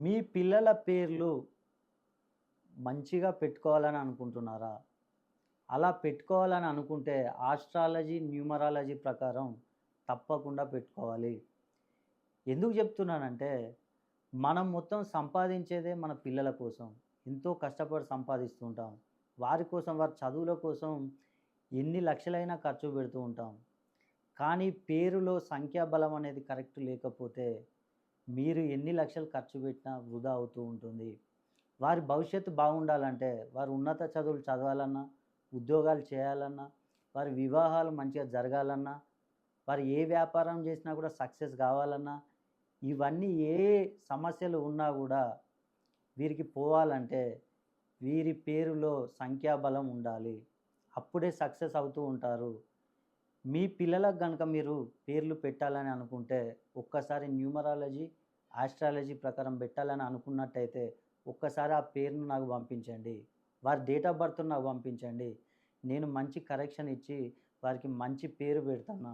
మీ పిల్లల పేర్లు మంచిగా పెట్టుకోవాలని అనుకుంటున్నారా? అలా పెట్టుకోవాలని అనుకుంటే ఆస్ట్రాలజీ, న్యూమరాలజీ ప్రకారం తప్పకుండా పెట్టుకోవాలి. ఎందుకు చెప్తున్నానంటే, మనం మొత్తం సంపాదించేదే మన పిల్లల కోసం. ఎంతో కష్టపడి సంపాదిస్తూ ఉంటాం. వారి కోసం, వారి చదువుల కోసం ఎన్ని లక్షలైనా ఖర్చు పెడుతూ ఉంటాం. కానీ పేరులో సంఖ్యాబలం అనేది కరెక్ట్ లేకపోతే, మీరు ఎన్ని లక్షలు ఖర్చు పెట్టినా వృధా అవుతూ ఉంటుంది. వారి భవిష్యత్తు బాగుండాలంటే, వారు ఉన్నత చదువులు చదవాలన్నా, ఉద్యోగాలు చేయాలన్నా, వారి వివాహాలు మంచిగా జరగాలన్నా, వారు ఏ వ్యాపారం చేసినా కూడా సక్సెస్ కావాలన్నా, ఇవన్నీ ఏ సమస్యలు ఉన్నా గూడా వీరికి పోవాలంటే, వీరి పేరులో సంఖ్యాబలం ఉండాలి. అప్పుడే సక్సెస్ అవుతూ ఉంటారు. మీ పిల్లలకు గనక మీరు పేర్లు పెట్టాలని అనుకుంటే, ఒక్కసారి న్యూమరాలజీ, ఆస్ట్రాలజీ ప్రకారం పెట్టాలని అనుకున్నట్టయితే, ఒక్కసారి ఆ పేరును నాకు పంపించండి. వారి డేట్ ఆఫ్ బర్త్‌ని నాకు పంపించండి. నేను మంచి కరెక్షన్ ఇచ్చి, వారికి మంచి పేరు పెడతాను.